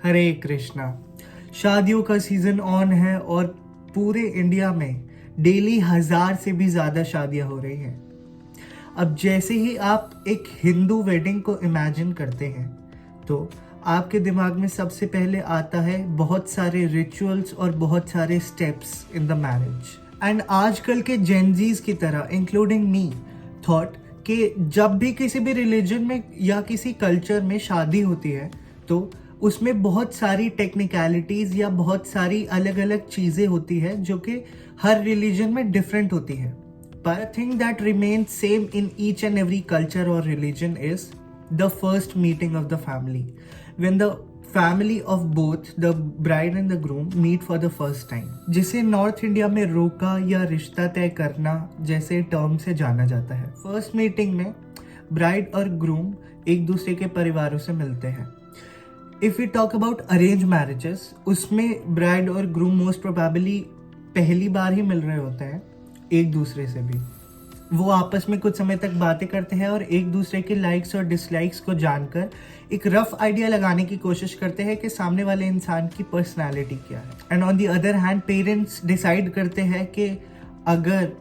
हरे कृष्णा। शादियों का season on है और पूरे इंडिया में डेली 1000 से भी ज्यादा शादियां हो रही हैं। अब जैसे ही आप एक हिंदू वेडिंग को इमेजिन करते हैं तो आपके दिमाग में सबसे पहले आता है बहुत सारे रिचुअल्स और बहुत सारे steps in the marriage. And आजकल के जेनजीज की तरह इंक्लूडिंग मी थॉट कि जब भी किसी भी रिलीजन में या किसी कल्चर में शादी होती है तो उसमें बहुत सारी टेक्निकलिटीज या बहुत सारी अलग अलग चीजें होती है जो कि हर रिलीजन में डिफरेंट होती है। But a thing that remains same in each and every culture or religion is the first meeting of the family. When the family of both the bride and the groom meet for the first time, जिसे north India में रोका या रिश्ता तय करना जैसे term से जाना जाता है। फर्स्ट मीटिंग में ब्राइड और ग्रूम एक दूसरे के परिवारों से मिलते हैं। If you talk about arrange marriages, उसमें ब्राइड और ग्रूम मोस्ट प्रोबेबली पहली बार ही मिल रहे होते हैं एक दूसरे से भी। वो आपस में कुछ समय तक बातें करते हैं और एक दूसरे के लाइक्स और डिसलाइक्स को जानकर एक रफ आइडिया लगाने की कोशिश करते हैं कि सामने वाले इंसान की पर्सनालिटी क्या है। And on the other hand parents decide करते हैं कि अगर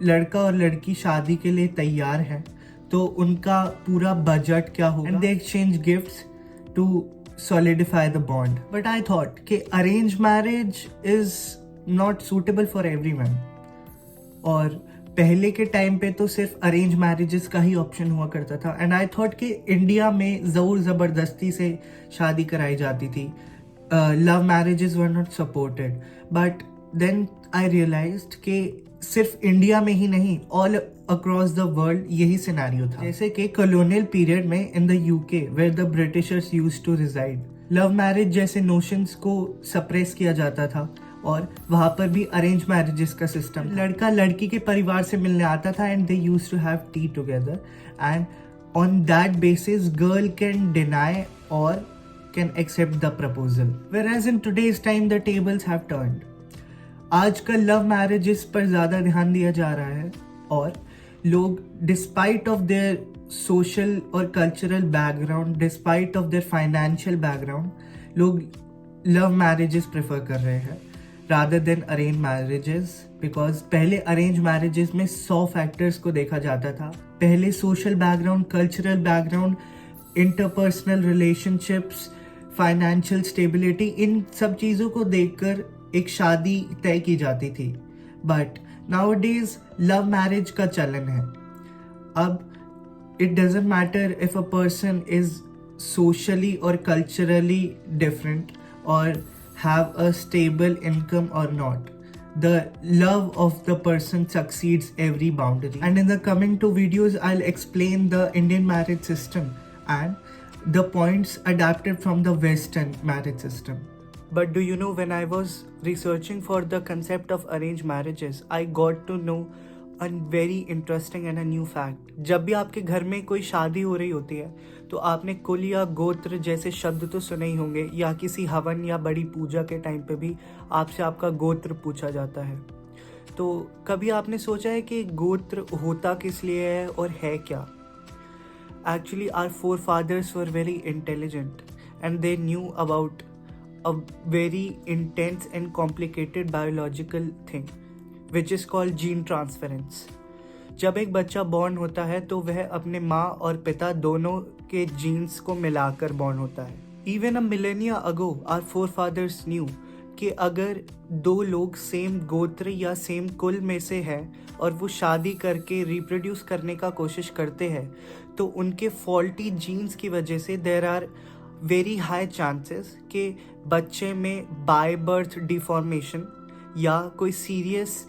लड़का और लड़की शादी के लिए तैयार है तो उनका पूरा बजट क्या होगा। And they exchange gifts to solidify the bond. But I thought कि arranged marriage is not suitable for everyone. और पहले के टाइम पे तो सिर्फ अरेंज मैरिजेस का ही ऑप्शन हुआ करता था। एंड आई थॉट कि इंडिया में जोर जबरदस्ती से शादी कराई जाती थी, love marriages were not supported. But then I realised कि सिर्फ इंडिया में ही नहीं, ऑल अक्रॉस द वर्ल्ड यही सिनेरियो था। जैसे कि कॉलोनियल पीरियड में in the UK where the Britishers used to reside, love marriage जैसे नोशंस को सप्रेस किया जाता था और वहां पर भी अरेंज मैरिजेस का सिस्टम। लड़का लड़की के परिवार से मिलने आता था and they used to have tea together and on that basis girl can deny और can accept the proposal. Whereas in today's time the tables have turned. आजकल लव मैरिजेस पर ज्यादा ध्यान दिया जा रहा है और लोग डिस्पाइट ऑफ देयर सोशल और cultural background, despite of their financial background, लोग लव मैरिजेस प्रेफर कर रहे हैं rather than arrange marriages. Because पहले अरेंज मैरिजेस में 100 फैक्टर्स को देखा जाता था। पहले social background, cultural background, interpersonal relationships, financial stability, इन सब चीज़ों को देखकर एक शादी तय की जाती थी। बट नाउअडेज लव मैरिज का चलन है। अब it doesn't matter if a person is socially और कल्चरली डिफरेंट और have a stable income or not. The love of the person succeeds every boundary. And in the coming 2 videos, I'll explain the Indian marriage system and the points adapted from the Western marriage system. But do you know, when I was researching for the concept of arranged marriages, I got to know a very interesting and a new fact. जब भी आपके घर में कोई शादी हो रही होती है तो आपने कुल या गोत्र जैसे शब्द तो सुने ही होंगे, या किसी हवन या बड़ी पूजा के टाइम पे भी आपसे आपका गोत्र पूछा जाता है। तो कभी आपने सोचा है कि गोत्र होता किस लिए है और है क्या? Actually, our forefathers were very intelligent and they knew about a very intense and complicated biological thing which is called gene transference. जब एक बच्चा बॉर्न होता है तो वह अपने माँ और पिता दोनों के जीन्स को मिलाकर बॉर्न होता है। Even a millennia ago, our forefathers knew कि अगर 2 लोग सेम गोत्र या सेम कुल में से हैं और वो शादी करके रिप्रोड्यूस करने का कोशिश करते हैं तो उनके फॉल्टी जीन्स की वजह से there are very high chances कि बच्चे में बाय बर्थ डिफॉर्मेशन या कोई सीरियस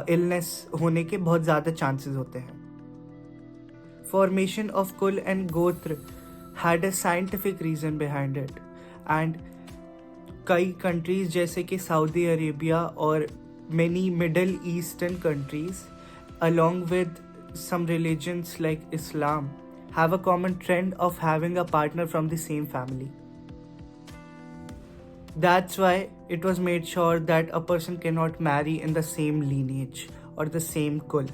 इलनेस होने के बहुत ज़्यादा चांसेस होते हैं। फॉर्मेशन ऑफ कुल एंड गोत्र had a scientific reason behind it and कई कंट्रीज जैसे कि सऊदी अरेबिया और many middle eastern countries along with some religions like Islam have a common trend of having a partner from the same family. That's why it was made sure that a person cannot marry in the same lineage or the same kul.